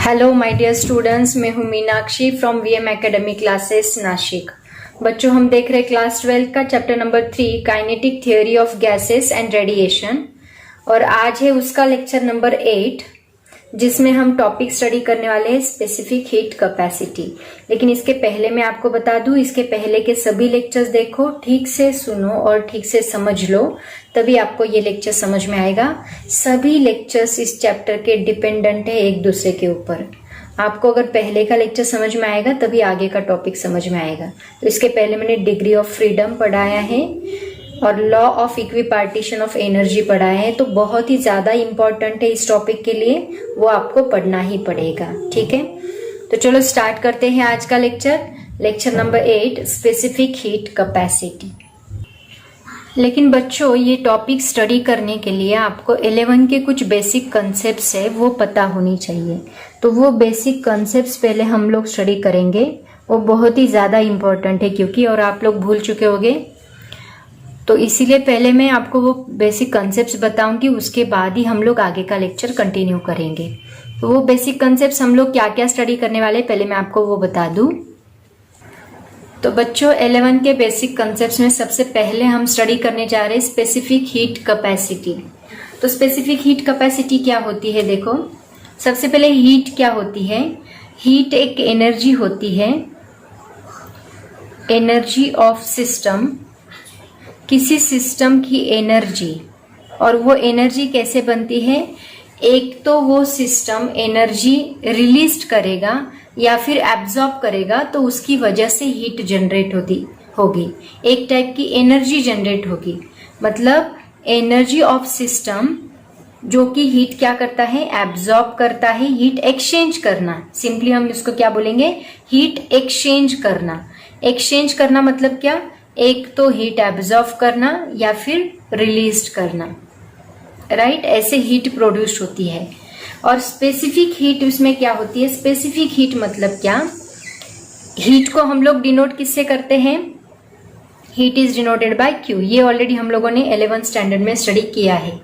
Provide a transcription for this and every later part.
Hello my dear students, मैं हूं Meenakshi from VM academy classes Nashik. बच्चों, हम देख रहे हैं क्लास 12 का chapter number 3 kinetic theory of gases and radiation और आज है उसका लेक्चर नंबर 8 जिसमें हम टॉपिक स्टडी करने वाले हैं स्पेसिफिक हीट कैपेसिटी। लेकिन इसके पहले मैं आपको बता दूं, इसके पहले के सभी लेक्चर्स देखो, ठीक से सुनो और ठीक से समझ लो, तभी आपको ये लेक्चर समझ में आएगा। सभी लेक्चर्स इस चैप्टर के डिपेंडेंट है एक दूसरे के ऊपर। आपको अगर पहले का लेक्चर समझ में आएगा तभी आगे का टॉपिक समझ में आएगा। तो इसके पहले मैंने डिग्री ऑफ फ्रीडम पढ़ाया है और law of equipartition of energy पढ़ाया है, तो बहुत ही ज्यादा इंपॉर्टेंट है इस टॉपिक के लिए, वो आपको पढ़ना ही पड़ेगा। ठीक है, तो चलो स्टार्ट करते हैं आज का lecture number 8 specific heat capacity. लेकिन बच्चों, ये टॉपिक स्टडी करने के लिए आपको 11 के कुछ बेसिक कॉन्सेप्ट्स है वो पता होनी चाहिए। तो वो बेसिक कॉन्सेप्ट्स पहले हम लोग स्टडी करेंगे, वो बहुत ही ज्यादा इंपॉर्टेंट है क्योंकि, और आप लोग भूल चुके होंगे, तो इसीलिए पहले मैं आपको वो बेसिक कॉन्सेप्ट्स बताऊंगी, उसके बाद ही हम लोग आगे का लेक्चर कंटिन्यू करेंगे। तो वो बेसिक कॉन्सेप्ट्स हम लोग क्या क्या स्टडी करने वाले, पहले मैं आपको वो बता दूं। तो बच्चों, 11 के बेसिक कॉन्सेप्ट्स में सबसे पहले हम स्टडी करने जा रहे हैं स्पेसिफिक हीट कैपेसिटी। तो स्पेसिफिक हीट कैपेसिटी क्या होती है, देखो सबसे पहले हीट क्या होती है। हीट एक एनर्जी होती है, एनर्जी ऑफ सिस्टम, किसी सिस्टम की एनर्जी। और वो एनर्जी कैसे बनती है, एक तो वो सिस्टम एनर्जी रिलीज करेगा या फिर एब्जॉर्ब करेगा, तो उसकी वजह से हीट जनरेट होगी, एक टाइप की एनर्जी जनरेट होगी। मतलब एनर्जी ऑफ सिस्टम जो कि हीट क्या करता है, एब्जॉर्ब करता है, हीट एक्सचेंज करना। सिंपली हम इसको क्या बोलेंगे, हीट एक्सचेंज करना। एक्सचेंज करना मतलब क्या, एक तो हीट एब्जॉर्ब करना या फिर रिलीज करना, राइट। ऐसे हीट प्रोड्यूस होती है। और स्पेसिफिक हीट उसमें क्या होती है, स्पेसिफिक हीट मतलब क्या, हीट को हम लोग डिनोट किससे करते हैं, heat is denoted by Q. ये ऑलरेडी हम लोगों ने 11th स्टैंडर्ड में स्टडी किया है।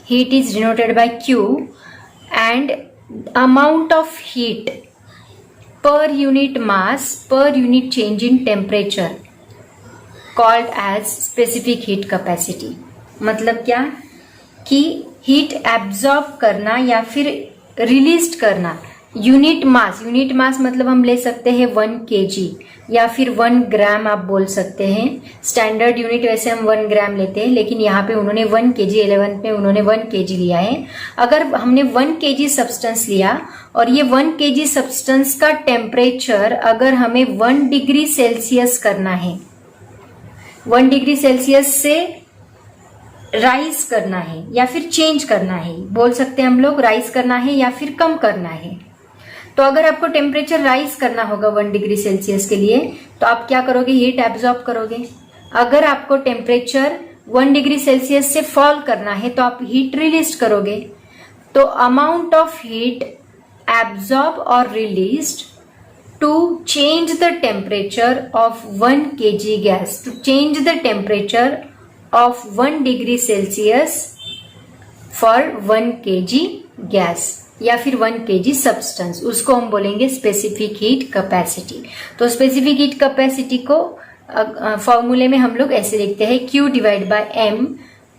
Heat is denoted by Q and amount of heat per unit mass per unit change in temperature called as specific heat capacity. मतलब क्या कि हीट एब्जॉर्ब करना या फिर रिलीज करना, यूनिट मास मतलब हम ले सकते हैं 1 kg या फिर 1 ग्राम आप बोल सकते हैं। स्टैंडर्ड यूनिट वैसे हम 1 ग्राम लेते हैं, लेकिन यहाँ पे उन्होंने 1 kg, 11th में उन्होंने 1 kg लिया है। अगर हमने 1 kg सब्सटेंस लिया और ये 1 kg सब्सटेंस का टेम्परेचर अगर हमें 1 डिग्री सेल्सियस करना है, 1 डिग्री सेल्सियस से राइज करना है या फिर चेंज करना है, बोल सकते हैं हम लोग, राइज करना है या फिर कम करना है। तो अगर आपको टेम्परेचर राइज करना होगा 1 डिग्री सेल्सियस के लिए, तो आप क्या करोगे, हीट एब्जॉर्ब करोगे। अगर आपको टेम्परेचर 1 डिग्री सेल्सियस से फॉल करना है तो आप हीट रिलीज करोगे। तो अमाउंट ऑफ हीट एब्जॉर्ब और released to change the temperature of 1 kg gas, to change the temperature of 1 degree Celsius for 1 kg gas या फिर 1 kg substance, उसको हम बोलेंगे स्पेसिफिक हीट कैपेसिटी। तो स्पेसिफिक हीट कैपेसिटी को फॉर्मूले में हम लोग ऐसे लिखते हैं, Q divide by M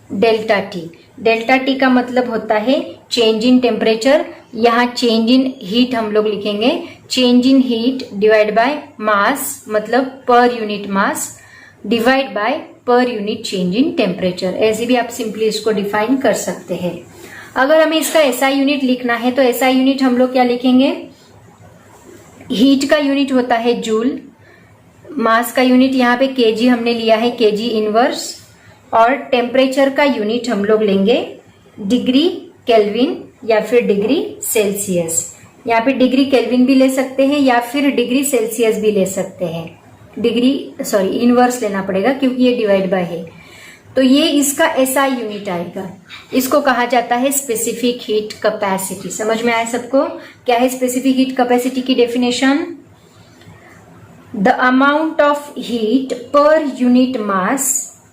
delta T. Delta T का मतलब होता है चेंज इन टेम्परेचर, यहाँ चेंज इन हीट हम लोग लिखेंगे, change in heat divide by mass मतलब per unit mass divide by per unit change in temperature. ऐसे भी आप सिंपली इसको डिफाइन कर सकते हैं। अगर हमें इसका एसआई यूनिट लिखना है तो एसआई यूनिट हम लोग क्या लिखेंगे, हीट का यूनिट होता है जूल, मास का यूनिट यहाँ पे केजी हमने लिया है, केजी इनवर्स, और टेम्परेचर का यूनिट हम लोग लेंगे डिग्री केल्विन या फिर डिग्री सेल्सियस। यहाँ पे डिग्री केल्विन भी ले सकते हैं या फिर डिग्री सेल्सियस भी ले सकते हैं। इनवर्स लेना पड़ेगा क्योंकि ये डिवाइड बाय है। तो ये इसका एसआई यूनिट आएगा, इसको कहा जाता है स्पेसिफिक हीट कैपेसिटी। समझ में आया सबको, क्या है स्पेसिफिक हीट कैपेसिटी की definition, the amount of heat per unit mass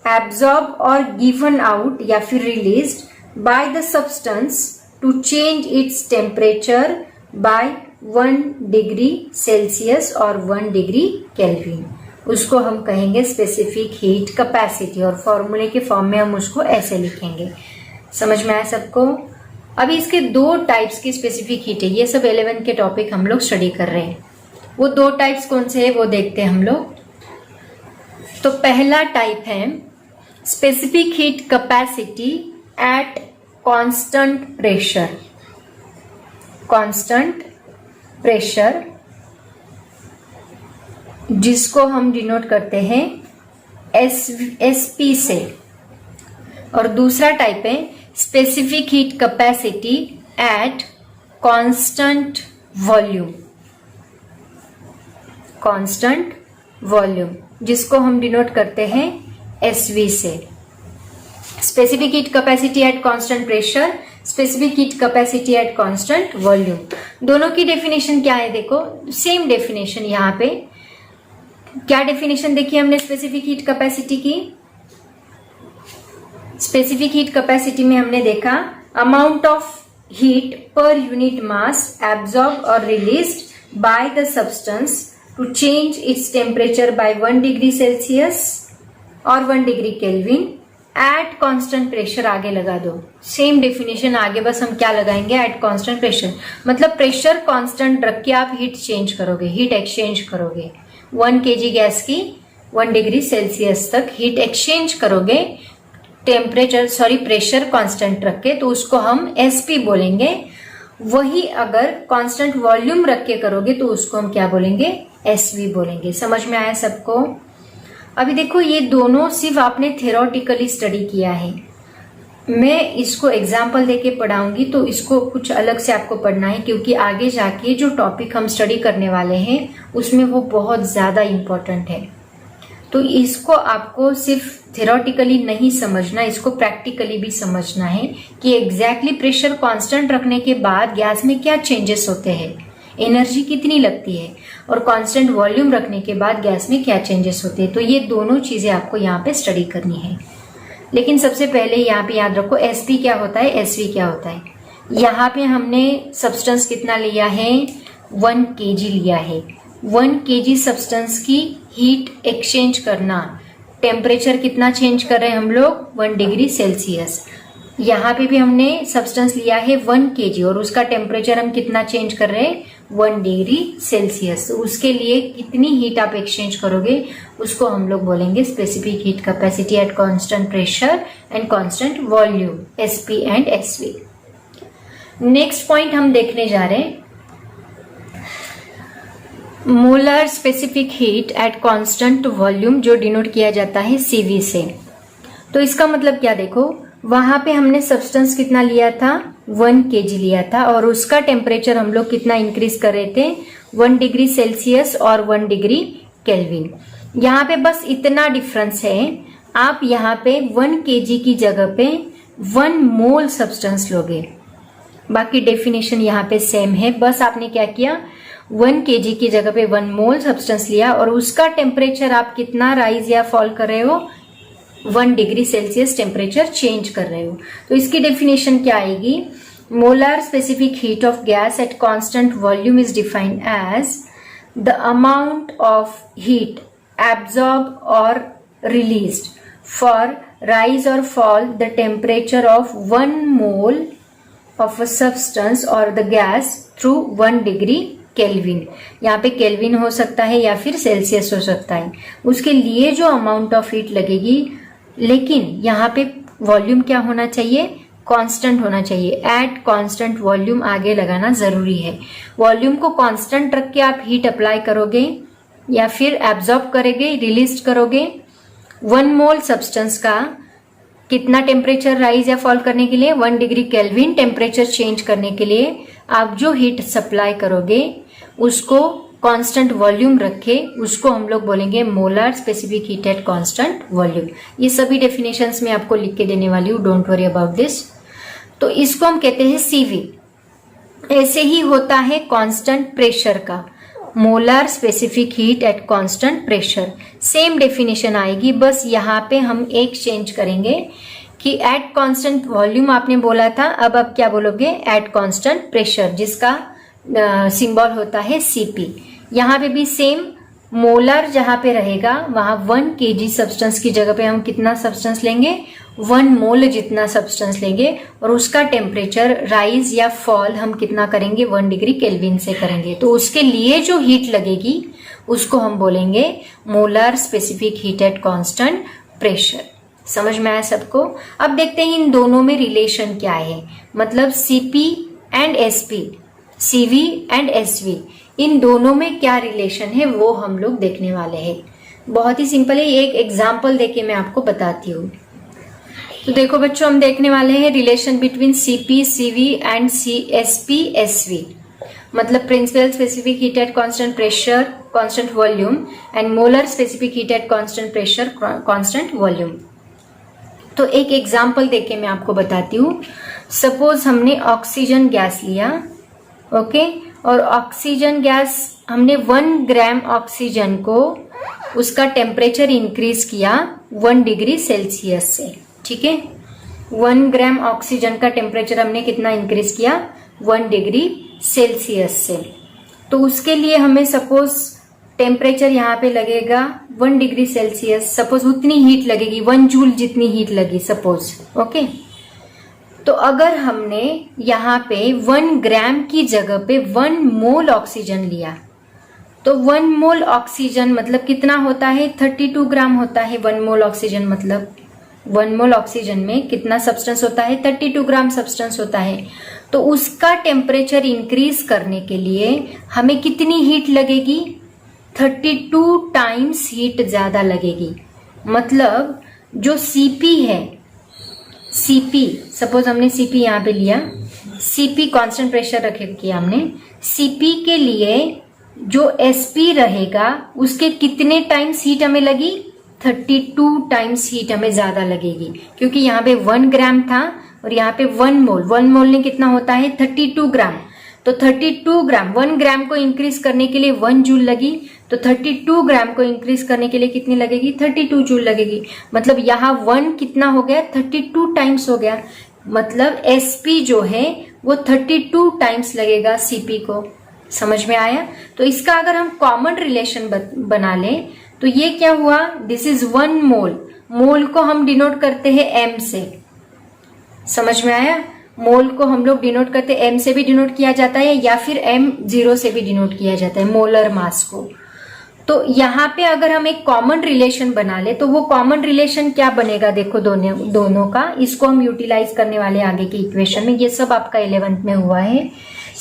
absorb और गिवन आउट या फिर released by the substance to change its temperature by 1 degree Celsius और 1 डिग्री केल्विन, उसको हम कहेंगे स्पेसिफिक हीट कैपेसिटी, और फॉर्मूले के फॉर्म में हम उसको ऐसे लिखेंगे। समझ में आया सबको? अभी इसके 2 टाइप्स की स्पेसिफिक हीट है, ये सब 11 के टॉपिक हम लोग स्टडी कर रहे हैं। वो 2 टाइप्स कौन से है वो देखते हैं हम लोग। तो पहला टाइप है specific heat capacity at constant pressure. Constant pressure जिसको हम डिनोट करते हैं एसपी से, और दूसरा टाइप है specific heat capacity at constant volume. Constant volume जिसको हम डिनोट करते हैं एसवी से। Specific heat capacity at constant pressure, specific heat capacity at constant volume, दोनों की डेफिनेशन क्या है? देखो सेम डेफिनेशन। यहाँ पे क्या डेफिनेशन देखी हमने स्पेसिफिक हीट कैपेसिटी की? स्पेसिफिक हीट कैपेसिटी में हमने देखा amount of heat per unit mass absorb और released by the substance to change its temperature by 1 degree Celsius और 1 degree Kelvin at constant pressure. आगे लगा दो सेम डेफिनेशन, आगे बस हम क्या लगाएंगे? एट कांस्टेंट प्रेशर, मतलब प्रेशर कांस्टेंट रख के आप हीट चेंज करोगे, हीट एक्सचेंज करोगे। 1 kg गैस की 1 डिग्री सेल्सियस तक हीट एक्सचेंज करोगे प्रेशर कांस्टेंट रख के, तो उसको हम एसपी बोलेंगे। वही अगर कांस्टेंट वॉल्यूम रख के करोगे तो उसको हम क्या बोलेंगे? एसवी बोलेंगे। समझ में आया सबको? अभी देखो ये दोनों सिर्फ आपने थ्योरेटिकली स्टडी किया है, मैं इसको एग्जाम्पल देके पढ़ाऊंगी तो इसको कुछ अलग से आपको पढ़ना है, क्योंकि आगे जाके जो टॉपिक हम स्टडी करने वाले हैं उसमें वो बहुत ज्यादा इम्पोर्टेंट है। तो इसको आपको सिर्फ थ्योरेटिकली नहीं समझना, इसको प्रैक्टिकली भी समझना है कि एग्जैक्टली प्रेशर कांस्टेंट रखने के बाद गैस में क्या चेंजेस होते हैं, एनर्जी कितनी लगती है, और कांस्टेंट वॉल्यूम रखने के बाद गैस में क्या चेंजेस होते हैं। तो ये दोनों चीजें आपको यहाँ पे स्टडी करनी है। लेकिन सबसे पहले यहाँ पे याद रखो एसपी क्या होता है, एसवी क्या होता है। यहाँ पे हमने सब्सटेंस कितना लिया है? 1 kg लिया है। 1 kg सब्सटेंस की हीट एक्सचेंज करना, टेम्परेचर कितना चेंज कर रहे हैं हम लोग? 1 डिग्री सेल्सियस। यहाँ पे भी हमने सब्सटेंस लिया है 1 kg और उसका टेम्परेचर हम कितना चेंज कर रहे हैं? 1 डिग्री सेल्सियस। उसके लिए कितनी हीट आप एक्सचेंज करोगे उसको हम लोग बोलेंगे specific heat capacity at constant pressure and constant volume, SP and SV. Next point हम देखने जा रहे हैं molar specific heat at constant volume, जो डिनोट किया जाता है सीवी से। तो इसका मतलब क्या? देखो वहां पे हमने सब्सटेंस कितना लिया था? 1 kg लिया था, और उसका टेम्परेचर हम लोग कितना इंक्रीज कर रहे थे? 1 डिग्री सेल्सियस और 1 डिग्री केल्विन। यहाँ पे बस इतना डिफरेंस है, आप यहाँ पे 1 kg की जगह पे 1 मोल सब्सटेंस लोगे, बाकी डेफिनेशन यहाँ पे सेम है। बस आपने क्या किया? 1 kg की जगह पे 1 मोल सब्सटेंस लिया और उसका टेम्परेचर आप कितना राइज या फॉल कर रहे हो? 1 डिग्री सेल्सियस टेम्परेचर चेंज कर रहे हो। तो इसकी डेफिनेशन क्या आएगी? Molar specific heat of gas at constant volume is defined as the amount of heat absorb और रिलीज्ड फॉर राइज और fall the temperature of 1 mole of a substance और the gas through 1 degree Kelvin. यहाँ पे kelvin हो सकता है या फिर सेल्सियस हो सकता है, उसके लिए जो अमाउंट ऑफ हीट लगेगी। लेकिन यहाँ पे वॉल्यूम क्या होना चाहिए? कांस्टेंट होना चाहिए। एट कांस्टेंट वॉल्यूम आगे लगाना जरूरी है। वॉल्यूम को कांस्टेंट रख के आप हीट अप्लाई करोगे या फिर एब्जॉर्ब करोगे, रिलीज करोगे। 1 मोल सब्सटेंस का कितना टेम्परेचर राइज या फॉल करने के लिए? 1 डिग्री केल्विन टेम्परेचर चेंज करने के लिए आप जो हीट सप्लाई करोगे उसको कांस्टेंट वॉल्यूम रखे, उसको हम लोग बोलेंगे molar specific heat at constant volume. ये सभी डेफिनेशंस में आपको लिख के देने वाली हूँ, डोंट वरी अबाउट दिस। तो इसको हम कहते हैं सीवी। ऐसे ही होता है कांस्टेंट प्रेशर का, molar specific heat at constant pressure. Same definition आएगी, बस यहाँ पे हम एक चेंज करेंगे कि एट कांस्टेंट वॉल्यूम आपने बोला था, अब आप क्या बोलोगे? एट कांस्टेंट प्रेशर, जिसका सिंबल होता है Cp। यहाँ पे भी सेम, मोलर जहाँ पे रहेगा वहाँ 1 kg सब्सटेंस की जगह पे हम कितना सब्सटेंस लेंगे, 1 मोल जितना सब्सटेंस लेंगे, और उसका टेम्परेचर राइज या फॉल हम कितना करेंगे, 1 डिग्री केल्विन से करेंगे। तो उसके लिए जो हीट लगेगी उसको हम बोलेंगे molar specific heat at constant pressure. समझ में आया सबको? अब देखते हैं इन दोनों में रिलेशन क्या है, मतलब Cp and Sp, Cv and Sv, इन दोनों में क्या रिलेशन है वो हम लोग देखने वाले हैं। बहुत ही सिंपल है, एक एग्जाम्पल देके मैं आपको बताती हूँ। तो देखो बच्चों, हम देखने वाले हैं relation between Cp, Cv and Sp, Sv, मतलब principal specific heat at constant pressure constant volume and molar specific heat at constant pressure constant volume. तो एक एग्जाम्पल देके मैं आपको बताती हूँ। सपोज हमने ऑक्सीजन गैस लिया, ओके, और ऑक्सीजन गैस हमने 1 ग्राम ऑक्सीजन को उसका टेम्परेचर इंक्रीज किया 1 डिग्री सेल्सियस से, ठीक है। 1 ग्राम ऑक्सीजन का टेम्परेचर हमने कितना इंक्रीज किया, 1 डिग्री सेल्सियस से। तो उसके लिए हमें सपोज टेम्परेचर यहाँ पे लगेगा 1 डिग्री सेल्सियस, सपोज उतनी हीट लगेगी, 1 जूल जितनी हीट लगी सपोज, ओके। तो अगर हमने यहाँ पे 1 ग्राम की जगह पे 1 मोल ऑक्सीजन लिया, तो 1 मोल ऑक्सीजन मतलब कितना होता है, 32 ग्राम होता है 1 मोल ऑक्सीजन। मतलब 1 मोल ऑक्सीजन में कितना सब्सटेंस होता है, 32 ग्राम सब्सटेंस होता है। तो उसका टेम्परेचर इंक्रीज करने के लिए हमें कितनी हीट लगेगी, 32 टाइम्स हीट ज्यादा लगेगी। मतलब जो Cp है, Cp सपोज हमने Cp यहाँ पे लिया, Cp कांस्टेंट प्रेशर रखे किया हमने, Cp के लिए जो Sp रहेगा उसके कितने टाइम्स हीट हमें लगी, 32 टाइम्स हीट हमें ज्यादा लगेगी, क्योंकि यहाँ पे 1 ग्राम था और यहाँ पे 1 मोल ने कितना होता है, 32 ग्राम। तो 32 ग्राम, 1 ग्राम को इंक्रीज करने के लिए 1 जूल लगी, तो 32 ग्राम को इंक्रीज करने के लिए कितनी लगेगी, 32 जूल लगेगी। मतलब यहाँ 1 कितना हो गया, 32 टाइम्स हो गया। मतलब Sp जो है वो 32 टाइम्स लगेगा Cp को। समझ में आया? तो इसका अगर हम कॉमन रिलेशन बना लें तो ये क्या हुआ, दिस इज 1 मोल। मोल को हम डिनोट करते हैं m से। समझ में आया? मोल को हम लोग डिनोट करते हैं, m से भी डिनोट किया जाता है या फिर m0 से भी डिनोट किया जाता है मोलर मास को। तो यहाँ पे अगर हम एक कॉमन रिलेशन बना ले तो वो कॉमन रिलेशन क्या बनेगा, देखो दोनों का, इसको हम यूटिलाइज करने वाले आगे के इक्वेशन में। ये सब आपका 11th में हुआ है।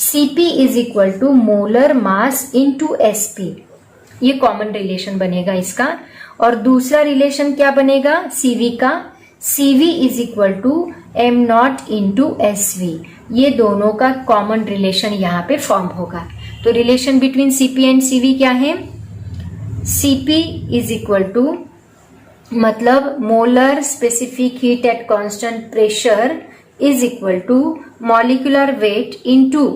Cp is equal to molar mass into Sp, ये कॉमन रिलेशन बनेगा इसका। और दूसरा रिलेशन क्या बनेगा Cv का, Cv is equal to m0 into Sv, ये दोनों का कॉमन रिलेशन यहाँ पे फॉर्म होगा। तो relation between Cp and Cv क्या है, Cp इज इक्वल टू मतलब molar specific heat at constant pressure is equal to molecular weight into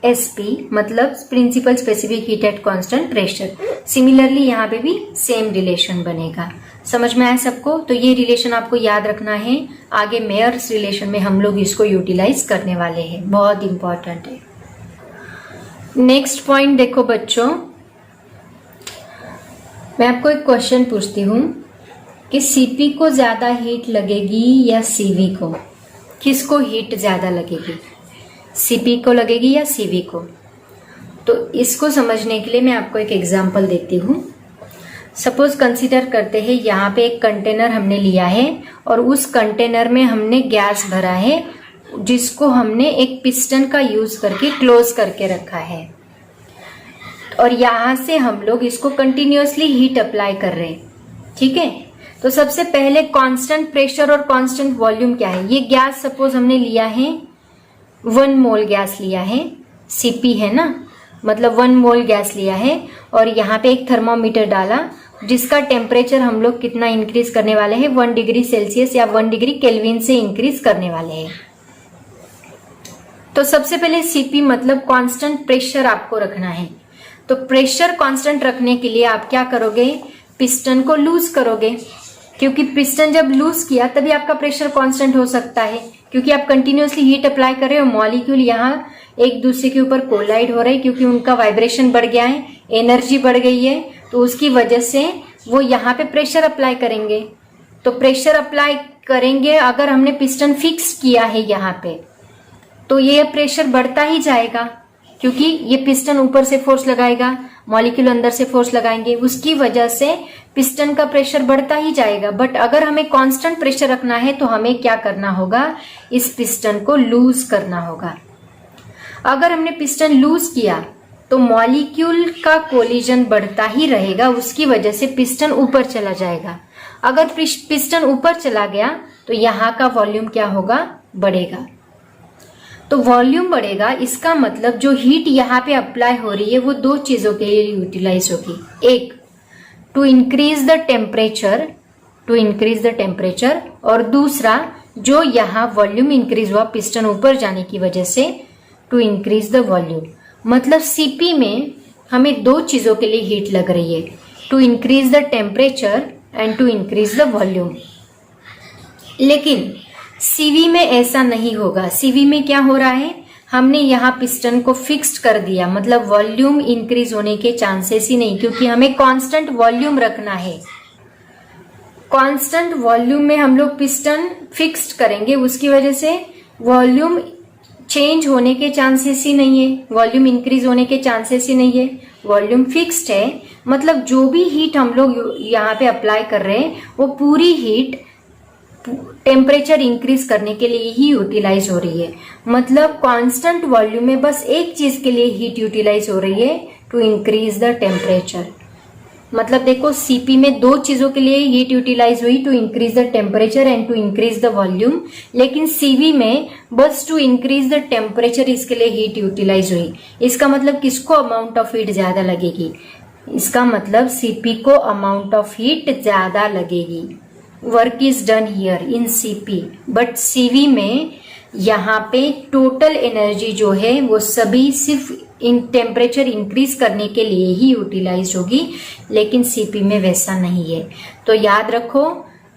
Sp, मतलब principal specific heat at constant pressure. Similarly यहाँ पे भी सेम रिलेशन बनेगा। समझ में आया सबको? तो ये रिलेशन आपको याद रखना है, आगे मेयर्स रिलेशन में हम लोग इसको यूटिलाइज करने वाले हैं, बहुत इंपॉर्टेंट है। नेक्स्ट पॉइंट देखो बच्चों, मैं आपको एक क्वेश्चन पूछती हूँ कि Cp को ज्यादा हीट लगेगी या Cv को, किसको हीट ज्यादा लगेगी, Cp को लगेगी या Cv को? तो इसको समझने के लिए मैं आपको एक एग्जांपल देती हूँ। सपोज कंसीडर करते हैं यहाँ पे एक कंटेनर हमने लिया है और उस कंटेनर में हमने गैस भरा है, जिसको हमने एक पिस्टन का यूज करके क्लोज करके रखा है, और यहाँ से हम लोग इसको कंटिन्यूअसली हीट अप्लाई कर रहे हैं, ठीक है। तो सबसे पहले कांस्टेंट प्रेशर और कांस्टेंट वॉल्यूम क्या है, ये गैस सपोज हमने लिया है 1 मोल गैस लिया है, Cp है ना, मतलब 1 मोल गैस लिया है, और यहाँ पे एक थर्मोमीटर डाला जिसका टेम्परेचर हम लोग कितना इंक्रीज करने वाले हैं, 1 डिग्री सेल्सियस या 1 डिग्री केल्विन से इंक्रीज करने वाले हैं। तो सबसे पहले Cp मतलब कांस्टेंट प्रेशर आपको रखना है। तो प्रेशर कांस्टेंट रखने के लिए आप क्या करोगे, पिस्टन को लूज करोगे, क्योंकि पिस्टन जब लूज किया तभी आपका प्रेशर कांस्टेंट हो सकता है, क्योंकि आप कंटिन्यूअसली हीट अप्लाई कर रहे हो, मॉलिक्यूल यहाँ एक दूसरे के ऊपर कोलाइड हो रहे हैं क्योंकि उनका वाइब्रेशन बढ़ गया है, एनर्जी बढ़ गई है, तो उसकी वजह से वो यहाँ पे प्रेशर अप्लाई करेंगे। तो प्रेशर अप्लाई करेंगे, अगर हमने पिस्टन फिक्स किया है यहाँ पे तो ये प्रेशर बढ़ता ही जाएगा क्योंकि ये पिस्टन ऊपर से फोर्स लगाएगा, मॉलिक्यूल अंदर से फोर्स लगाएंगे, उसकी वजह से पिस्टन का प्रेशर बढ़ता ही जाएगा। बट अगर हमें कांस्टेंट प्रेशर रखना है तो हमें क्या करना होगा, इस पिस्टन को लूज करना होगा। अगर हमने पिस्टन लूज किया तो मॉलिक्यूल का कोलिजन बढ़ता ही रहेगा, उसकी वजह से पिस्टन ऊपर चला जाएगा। अगर पिस्टन ऊपर चला गया तो यहाँ का वॉल्यूम क्या होगा, बढ़ेगा। तो वॉल्यूम बढ़ेगा, इसका मतलब जो हीट यहाँ पे अप्लाई हो रही है वो दो चीजों के लिए यूटिलाइज होगी। एक, टू इंक्रीज द टेम्परेचर, और दूसरा जो यहाँ वॉल्यूम इंक्रीज हुआ पिस्टन ऊपर जाने की वजह से, टू इंक्रीज द वॉल्यूम। मतलब सीपी में हमें दो चीजों के लिए हीट लग रही है, to increase the temperature and to increase the volume. लेकिन सीवी में ऐसा नहीं होगा। सीवी में क्या हो रहा है, हमने यहाँ पिस्टन को फिक्स्ड कर दिया, मतलब वॉल्यूम इंक्रीज होने के चांसेस ही नहीं, क्योंकि हमें कांस्टेंट वॉल्यूम रखना है। कांस्टेंट वॉल्यूम में हम लोग पिस्टन फिक्स्ड करेंगे, उसकी वजह से वॉल्यूम चेंज होने के चांसेस ही नहीं है, वॉल्यूम इंक्रीज होने के चांसेस ही नहीं है। वॉल्यूम फिक्स्ड है, मतलब जो भी हीट हम लोग यहाँ पे अप्लाई कर रहे हैं वो पूरी हीट टेम्परेचर इंक्रीज करने के लिए ही यूटिलाइज हो रही है। मतलब कांस्टेंट वॉल्यूम में बस एक चीज के लिए हीट यूटिलाइज हो रही है, टू इंक्रीज द टेम्परेचर। मतलब देखो सीपी में दो चीजों के लिए हीट यूटिलाइज हुई, to increase the temperature and to increase the volume. लेकिन सीवी में बस टू इंक्रीज द टेम्परेचर इसके लिए हीट यूटिलाइज हुई। इसका मतलब किसको अमाउंट ऑफ हीट ज्यादा लगेगी, इसका मतलब सीपी को अमाउंट ऑफ हीट ज्यादा लगेगी। Work is done here in CP, but CV में यहाँ पे टोटल एनर्जी जो है वो सभी सिर्फ इन टेम्परेचर इंक्रीज करने के लिए ही यूटिलाइज होगी, लेकिन सीपी में वैसा नहीं है। तो याद रखो,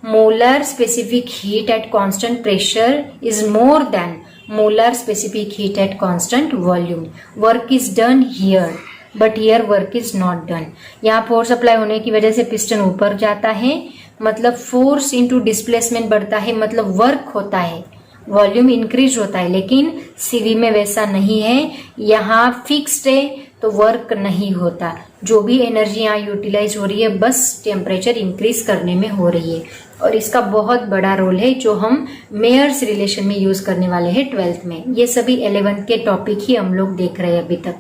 molar specific heat at constant pressure is more than molar specific heat at constant volume. Work is done here but here work is not done. यहाँ फोर्स अप्लाई होने की वजह से पिस्टन ऊपर जाता है, मतलब फोर्स इंटू डिस्प्लेसमेंट बढ़ता है, मतलब वर्क होता है, वॉल्यूम इंक्रीज होता है। लेकिन सीवी में वैसा नहीं है, यहाँ फिक्स्ड है तो वर्क नहीं होता। जो भी एनर्जी यहाँ यूटिलाइज हो रही है बस टेम्परेचर इंक्रीज करने में हो रही है। और इसका बहुत बड़ा रोल है जो हम मेयर्स रिलेशन में यूज करने वाले हैं 12th में। ये सभी 11th के टॉपिक ही हम लोग देख रहे हैं अभी तक।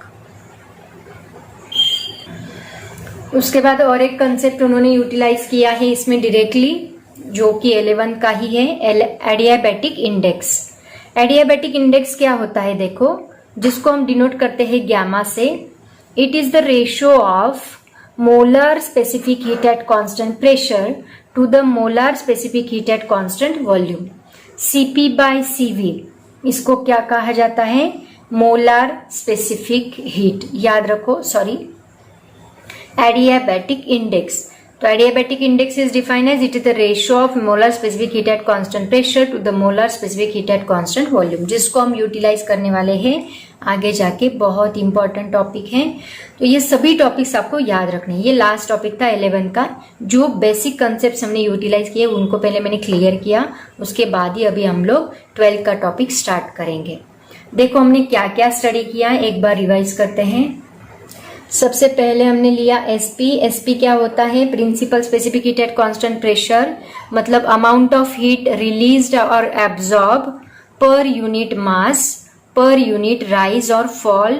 उसके बाद और एक कंसेप्ट उन्होंने यूटिलाइज किया है इसमें डायरेक्टली, जो कि 11th का ही है, एडियाबैटिक इंडेक्स। एडियाबैटिक इंडेक्स क्या होता है देखो, जिसको हम डिनोट करते हैं गैमा से। It is the ratio of molar specific heat at constant pressure to the molar specific heat at constant volume. CP by CV, इसको क्या कहा जाता है, मोलर स्पेसिफिक हीट। याद रखो, सॉरी, adiabatic index. तो adiabatic index is defined as it is the ratio of molar specific heat at constant pressure to the molar specific heat at constant volume, जिसको हम यूटिलाइज करने वाले हैं आगे जाके। बहुत इंपॉर्टेंट टॉपिक है, तो ये सभी टॉपिक्स आपको याद रखने हैं। ये लास्ट टॉपिक था 11 का। जो बेसिक कंसेप्ट हमने यूटिलाइज किए उनको पहले मैंने क्लियर किया, उसके बाद ही अभी हम लोग 12 का टॉपिक स्टार्ट करेंगे। देखो हमने क्या क्या स्टडी किया, एक बार रिवाइज करते हैं। सबसे पहले हमने लिया एसपी। एसपी क्या होता है, principal specific heat at constant pressure, मतलब अमाउंट ऑफ हीट रिलीज्ड और absorb per unit mass per unit rise और fall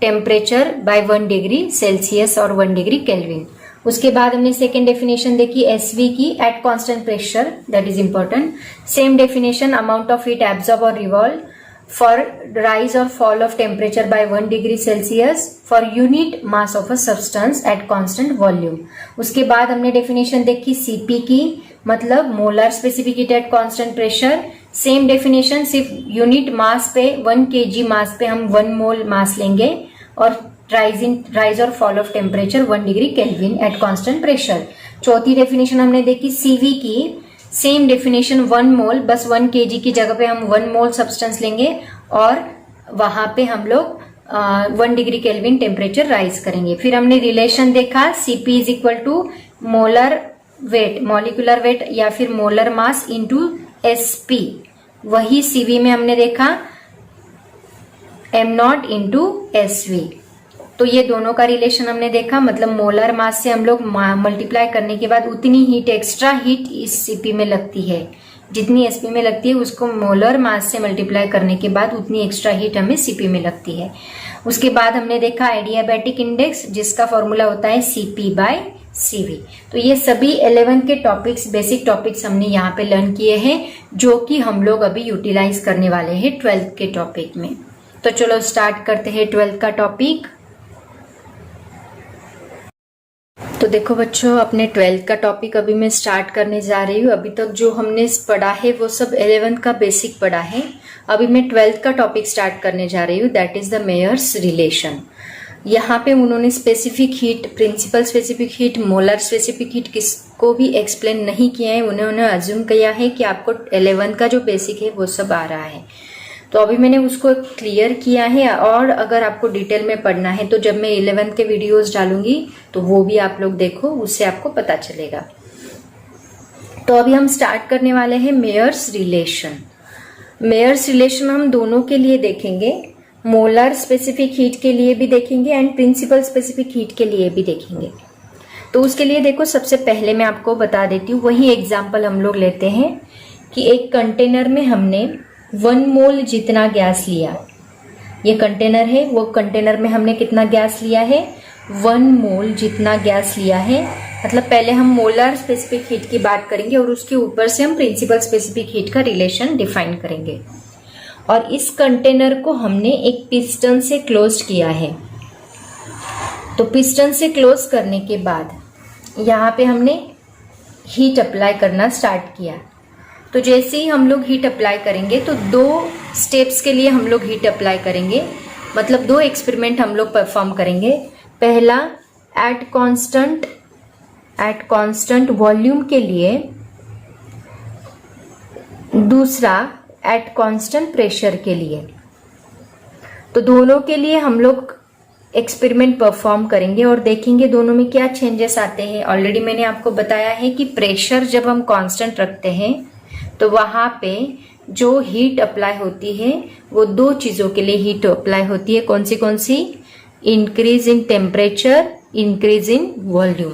temperature by 1 degree Celsius और 1 डिग्री केल्विन। उसके बाद हमने सेकेंड डेफिनेशन देखी एसवी की, at constant pressure, that is important. Same definition, amount of heat absorb और revolve for rise or fall of temperature by 1 degree Celsius for unit mass of a substance at constant volume। उसके बाद हमने definition देखी CP की, मतलब molar specific heat at constant pressure. Same definition, सिर्फ unit mass पे 1 kg मास पे हम 1 मोल मास लेंगे, और राइज और fall of temperature 1 degree Kelvin at constant pressure. चौथी डेफिनेशन हमने देखी सीवी की, सेम डेफिनेशन 1 मोल, बस 1 kg की जगह पे हम 1 मोल सब्सटेंस लेंगे और वहां पे हम लोग 1 डिग्री केल्विन टेम्परेचर राइज करेंगे। फिर हमने रिलेशन देखा Cp is equal to molar weight, molecular weight या फिर मोलर मास इंटू Sp। वही Cv में हमने देखा m0 इंटू Sv। तो ये दोनों का रिलेशन हमने देखा, मतलब मोलर मास से हम लोग मल्टीप्लाई करने के बाद उतनी हीट, एक्स्ट्रा हीट इस Cp में लगती है, जितनी Sp में लगती है उसको मोलर मास से मल्टीप्लाई करने के बाद उतनी एक्स्ट्रा हीट हमें Cp में लगती है। उसके बाद हमने देखा एडियाबैटिक इंडेक्स, जिसका फॉर्मूला होता है Cp/Cv। तो ये सभी 11 के टॉपिक्स, बेसिक टॉपिक्स हमने यहाँ पे लर्न किए हैं, जो कि हम लोग अभी यूटिलाइज करने वाले हैं 12th के टॉपिक में। तो चलो स्टार्ट करते हैं 12th का टॉपिक। तो देखो बच्चों, अपने 12th का टॉपिक अभी मैं स्टार्ट करने जा रही हूँ। अभी तक जो हमने पढ़ा है वो सब 11th का बेसिक पढ़ा है। अभी मैं 12th का टॉपिक स्टार्ट करने जा रही हूँ, that is the Mayer's relation. यहाँ पे उन्होंने specific heat, principal specific heat, molar specific heat किसको भी एक्सप्लेन नहीं किया है। उन्होंने अज्यूम किया है कि आपको 11th का जो बेसिक है वो सब आ रहा है। तो अभी मैंने उसको क्लियर किया है, और अगर आपको डिटेल में पढ़ना है तो जब मैं 11th के वीडियोस डालूंगी तो वो भी आप लोग देखो, उससे आपको पता चलेगा। तो अभी हम स्टार्ट करने वाले हैं मेयर्स रिलेशन। मेयर्स रिलेशन हम दोनों के लिए देखेंगे, मोलर स्पेसिफिक हीट के लिए भी देखेंगे एंड प्रिंसिपल स्पेसिफिक हीट के लिए भी देखेंगे। तो उसके लिए देखो, सबसे पहले मैं आपको बता देती हूँ, वही एग्जाम्पल हम लोग लेते हैं कि एक कंटेनर में हमने 1 मोल जितना गैस लिया। ये कंटेनर है, वो कंटेनर में हमने कितना गैस लिया है, 1 मोल जितना गैस लिया है। मतलब पहले हम मोलर स्पेसिफिक हीट की बात करेंगे और उसके ऊपर से हम प्रिंसिपल स्पेसिफिक हीट का रिलेशन डिफाइन करेंगे। और इस कंटेनर को हमने एक पिस्टन से क्लोज किया है। तो पिस्टन से क्लोज करने के बाद यहाँ पे हमने हीट अप्लाई करना स्टार्ट किया। तो जैसे ही हम लोग हीट अप्लाई करेंगे तो 2 स्टेप्स के लिए हम लोग हीट अप्लाई करेंगे, मतलब 2 एक्सपेरिमेंट हम लोग परफॉर्म करेंगे। पहला एट कांस्टेंट वॉल्यूम के लिए, दूसरा एट कांस्टेंट प्रेशर के लिए। तो दोनों के लिए हम लोग एक्सपेरिमेंट परफॉर्म करेंगे और देखेंगे दोनों में क्या चेंजेस आते हैं। ऑलरेडी मैंने आपको बताया है कि प्रेशर जब हम कांस्टेंट रखते हैं तो वहां पे जो हीट अप्लाई होती है वो 2 चीजों के लिए हीट अप्लाई होती है। कौन सी? Increase in temperature, increase in volume.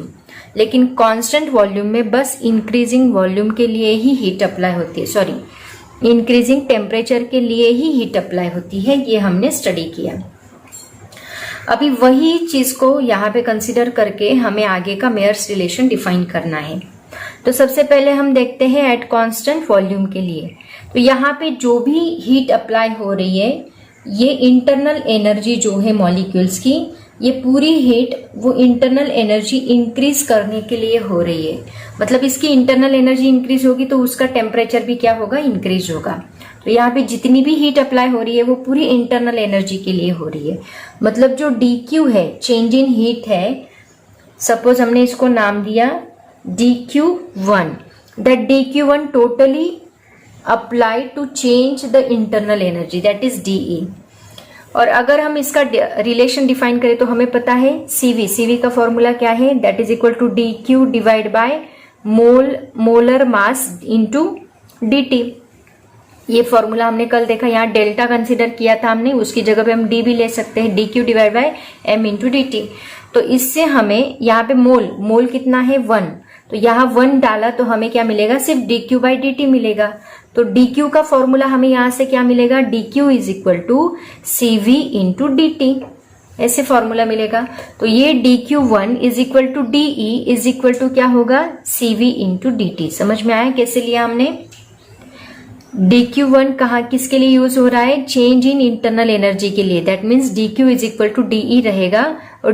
लेकिन कांस्टेंट वॉल्यूम में बस इंक्रीजिंग वॉल्यूम के लिए ही हीट अप्लाई होती है, सॉरी, इंक्रीजिंग टेम्परेचर के लिए ही हीट अप्लाई होती है। ये हमने स्टडी किया। अभी वही चीज को यहाँ पे कंसिडर करके हमें आगे का मेयर्स रिलेशन डिफाइन करना है। तो सबसे पहले हम देखते हैं एट कांस्टेंट वॉल्यूम के लिए। तो यहाँ पे जो भी हीट अप्लाई हो रही है, ये इंटरनल एनर्जी जो है मॉलिक्यूल्स की, ये पूरी हीट वो इंटरनल एनर्जी इंक्रीज करने के लिए हो रही है। मतलब इसकी इंटरनल एनर्जी इंक्रीज होगी तो उसका टेम्परेचर भी क्या होगा, इंक्रीज होगा। तो यहाँ पे जितनी भी हीट अप्लाई हो रही है वो पूरी इंटरनल एनर्जी के लिए हो रही है। मतलब जो dq है, चेंज इन हीट है, सपोज हमने इसको नाम दिया dq1, that dq1 totally applied to change the internal energy, that is dE। और अगर हम इसका रिलेशन डिफाइन करें तो हमें पता है cv का फॉर्मूला क्या है, that is equal to dq divide by molar mass into dt। ये फॉर्मूला हमने कल देखा, यहाँ डेल्टा कंसिडर किया था हमने, उसकी जगह पे हम d भी ले सकते हैं, dq divide by m into dt। तो इससे हमें यहाँ पे मोल कितना है, 1, तो यहाँ 1 डाला तो हमें क्या मिलेगा, सिर्फ dq बाई dt मिलेगा। तो dq का फॉर्मूला हमें यहाँ से क्या मिलेगा, dq is equal to cv into dt, ऐसे फॉर्मूला मिलेगा। तो ये dq1 is equal to de is equal to क्या होगा, cv इंटू dt। समझ में आया कैसे लिया हमने। dq1 कहाँ किसके लिए यूज हो रहा है, चेंज इन इंटरनल एनर्जी के लिए, that means dq is equal to de रहेगा, और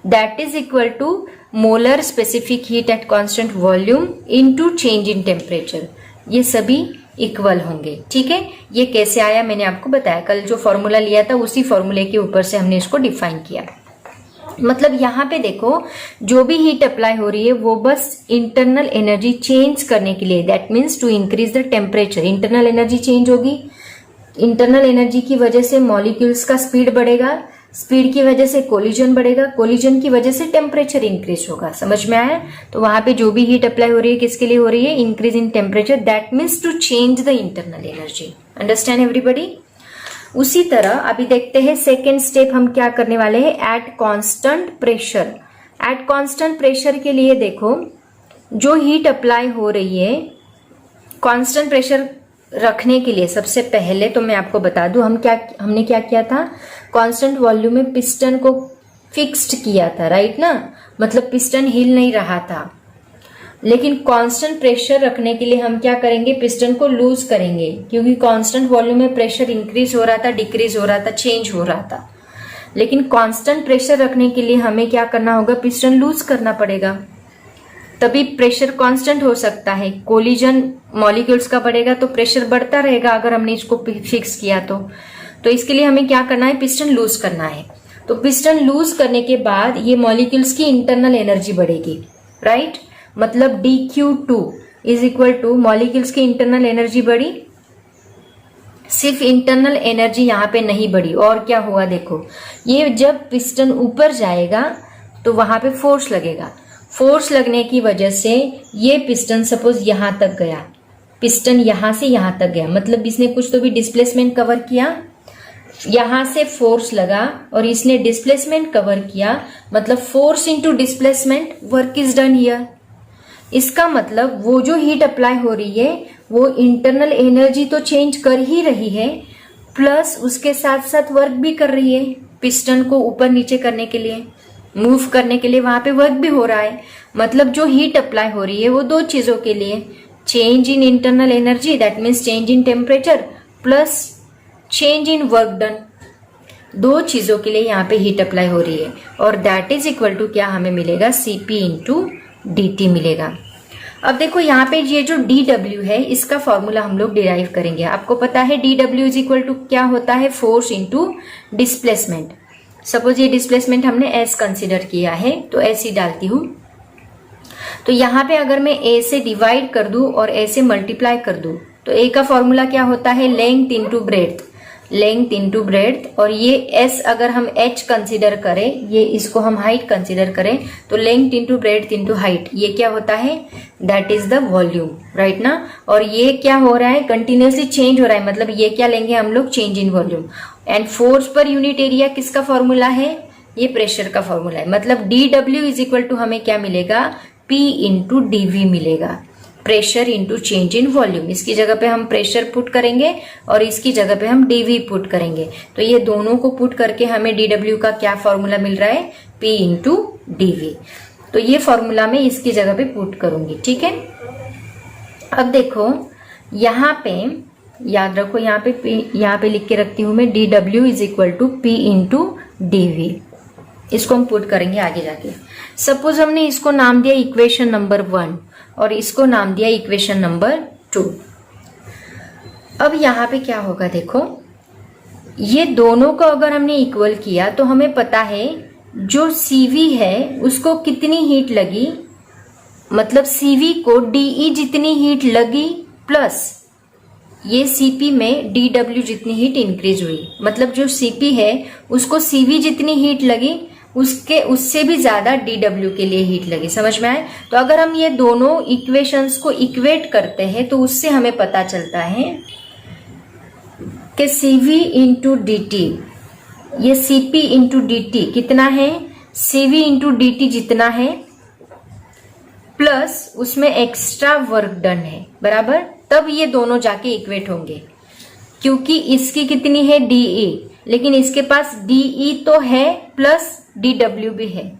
that is equal to molar specific heat at constant volume into change in temperature. ये सभी इक्वल होंगे, ठीक है। ये कैसे आया मैंने आपको बताया, कल जो फॉर्मूला लिया था उसी फॉर्मूले के ऊपर से हमने इसको डिफाइन किया। मतलब यहाँ पे देखो, जो भी हीट अप्लाई हो रही है वो बस इंटरनल एनर्जी चेंज करने के लिए, that means to increase the temperature. Internal energy change होगी इंटरनल एनर्जी की वजह से मॉलिक्यूल्स का स्पीड बढ़ेगा, स्पीड की वजह से कोलिजन बढ़ेगा, कोलिजन की वजह से टेम्परेचर इंक्रीज होगा। समझ में आया? तो वहां पे जो भी हीट अप्लाई हो रही है किसके लिए हो रही है? Increase in temperature, that means to change the internal energy. Understand everybody? उसी तरह अभी देखते हैं सेकेंड स्टेप हम क्या करने वाले हैं, eight constant pressure. Eight constant pressure के लिए देखो, जो हीट अप्लाई हो रही है कांस्टेंट प्रेशर रखने के लिए सबसे पहले तो मैं आपको बता दूं हमने क्या किया था, कांस्टेंट वॉल्यूम में पिस्टन को फिक्स्ड किया था, राइट ना, मतलब पिस्टन हिल नहीं रहा था। लेकिन कांस्टेंट प्रेशर रखने के लिए हम क्या करेंगे, पिस्टन को लूज करेंगे, क्योंकि कांस्टेंट वॉल्यूम में प्रेशर इंक्रीज हो रहा था, डिक्रीज हो रहा था, चेंज हो रहा था। लेकिन कांस्टेंट प्रेशर रखने के लिए हमें क्या करना होगा, पिस्टन लूज करना पड़ेगा, तभी प्रेशर कांस्टेंट हो सकता है। कोलिजन मॉलिक्यूल्स का बढ़ेगा तो प्रेशर बढ़ता रहेगा अगर हमने इसको फिक्स किया तो इसके लिए हमें क्या करना है, पिस्टन लूज करना है। तो पिस्टन लूज करने के बाद ये मॉलिक्यूल्स की इंटरनल एनर्जी बढ़ेगी, राइट, मतलब dQ2 is equal two molecules की इंटरनल एनर्जी बढ़ी। सिर्फ इंटरनल एनर्जी यहाँ पे नहीं बढ़ी, और क्या हुआ देखो, ये जब पिस्टन ऊपर जाएगा तो वहां पे फोर्स लगेगा, फोर्स लगने की वजह से ये पिस्टन सपोज यहां तक गया, पिस्टन यहां से यहां तक गया, मतलब इसने कुछ तो भी डिस्प्लेसमेंट कवर किया, यहां से फोर्स लगा और इसने डिस्प्लेसमेंट कवर किया, मतलब force into displacement, work is done here. इसका मतलब वो जो हीट अप्लाई हो रही है वो इंटरनल एनर्जी तो चेंज कर ही रही है, प्लस उसके साथ साथ वर्क भी कर रही है, पिस्टन को ऊपर नीचे करने के लिए, मूव करने के लिए वहां पे वर्क भी हो रहा है। मतलब जो हीट अप्लाई हो रही है वो दो चीजों के लिए, change in internal energy that means change in temperature plus change in work done, दो चीजों के लिए यहाँ पे हीट अप्लाई हो रही है, और दैट इज इक्वल टू क्या हमें मिलेगा, Cp इंटू dt मिलेगा। अब देखो यहाँ पे ये जो dw है इसका फॉर्मूला हम लोग डिराइव करेंगे। आपको पता है dw इज इक्वल टू क्या होता है, फोर्स इंटू डिस्प्लेसमेंट। सपोज ये डिस्प्लेसमेंट हमने s कंसिडर किया है तो s ही डालती हूं। तो यहाँ पे अगर मैं a से डिवाइड कर दूं और a से मल्टीप्लाई कर दूं तो a का फॉर्मूला क्या होता है, length into breadth, length into breadth, और ये s अगर हम h कंसिडर करें, ये इसको हम हाइट कंसिडर करें तो length into breadth into height, ये क्या होता है, that is the volume, right ना। और ये क्या हो रहा है, कंटिन्यूसली चेंज हो रहा है, मतलब ये क्या लेंगे हम लोग, change in volume. And force per unit area किसका फॉर्मूला है, ये प्रेशर का फॉर्मूला है, मतलब dw इज इक्वल टू हमें क्या मिलेगा, p इंटू dv मिलेगा, pressure into change in volume. इसकी जगह पे हम प्रेशर पुट करेंगे और इसकी जगह पे हम dv पुट करेंगे, तो ये दोनों को पुट करके हमें dw का क्या फॉर्मूला मिल रहा है, p इंटू dv। तो ये फॉर्मूला मैं इसकी जगह पे पुट करूंगी, ठीक है। अब देखो यहाँ पे याद रखो, यहाँ पे लिख के रखती हूं मैं, dw is equal to p into dv, इसको हम पुट करेंगे आगे जाके। सपोज हमने इसको नाम दिया इक्वेशन नंबर 1 और इसको नाम दिया इक्वेशन नंबर 2। अब यहाँ पे क्या होगा देखो, ये दोनों को अगर हमने इक्वल किया तो हमें पता है जो CV है उसको कितनी हीट लगी, मतलब CV को DE जितनी हीट लगी प्लस ये CP में dW जितनी हीट इंक्रीज हुई, मतलब जो CP है उसको CV जितनी हीट लगी उससे भी ज्यादा dW के लिए हीट लगी। समझ में आए? तो अगर हम ये दोनों इक्वेशंस को इक्वेट करते हैं तो उससे हमें पता चलता है कि CV इंटू dt, ये CP इंटू dt कितना है, CV इंटू dt जितना है प्लस उसमें एक्स्ट्रा वर्क डन है, बराबर, तब ये दोनों जाके इक्वेट होंगे। क्योंकि इसकी कितनी है, DE, लेकिन इसके पास DE तो है प्लस dW भी है,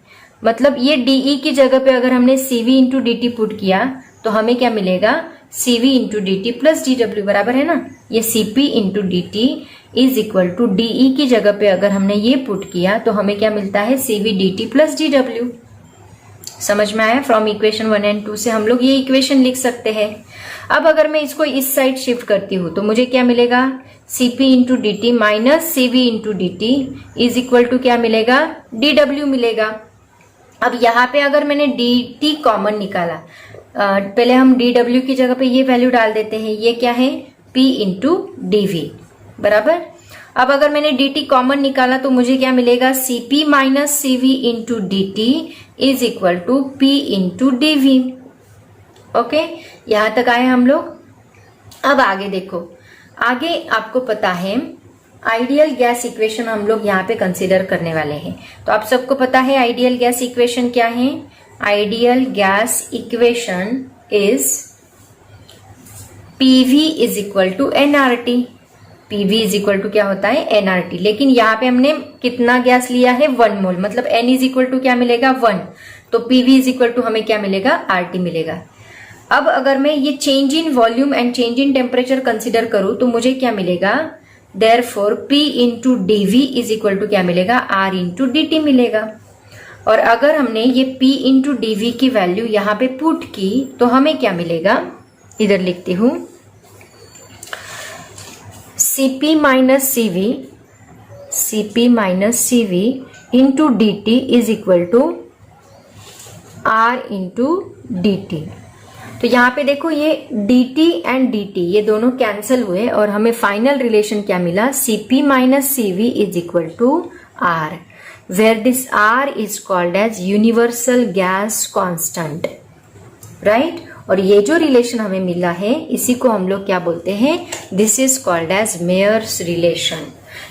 मतलब ये DE की जगह पे अगर हमने CV इंटू dt पुट किया तो हमें क्या मिलेगा, CV into dt plus dW, बराबर है ना। ये CP into dt is equal to DE की जगह पे अगर हमने ये पुट किया तो हमें क्या मिलता है, CV dt प्लस dW। समझ में आया? फ्रॉम इक्वेशन 1 एंड 2 से हम लोग ये इक्वेशन लिख सकते हैं। अब अगर मैं इसको इस साइड शिफ्ट करती हूँ तो मुझे क्या मिलेगा, Cp into dt minus CV into dt is equal to क्या मिलेगा, dW मिलेगा। अब यहाँ पे अगर मैंने dt कॉमन निकाला, पहले हम dW की जगह पे ये वैल्यू डाल देते हैं, ये क्या है, P इंटू dV, बराबर। अब अगर मैंने dt कॉमन निकाला तो मुझे क्या मिलेगा, Cp minus Cv into dt is equal to P into dV। Okay, यहां तक आए हम लोग। अब आगे देखो, आगे आपको पता है आइडियल गैस इक्वेशन हम लोग यहाँ पे कंसीडर करने वाले हैं। तो आप सबको पता है आइडियल गैस इक्वेशन क्या है। Ideal gas equation is PV is equal to nRT। PV is equal to क्या होता है, nRT। लेकिन यहाँ पे हमने कितना गैस लिया है, 1 मोल, मतलब N इज इक्वल टू क्या मिलेगा, 1। तो PV इज इक्वल टू हमें क्या मिलेगा, RT मिलेगा। अब अगर मैं ये change in volume and change in temperature consider करूं तो मुझे क्या मिलेगा, therefore P into dV is equal to क्या मिलेगा, R इंटू dt मिलेगा। और अगर हमने ये P इंटू dV की वैल्यू यहाँ पे पुट की तो हमें क्या मिलेगा, इधर लिखती हूं, Cp minus CV into dt is equal to R into dt। तो यहाँ पे देखो ये dt एंड dt ये दोनों कैंसिल हुए और हमें फाइनल रिलेशन क्या मिला, Cp minus CV is equal to R, where this R is called as universal gas constant, right. और ये जो रिलेशन हमें मिला है इसी को हम लोग क्या बोलते हैं, this is called as Mayer's relation.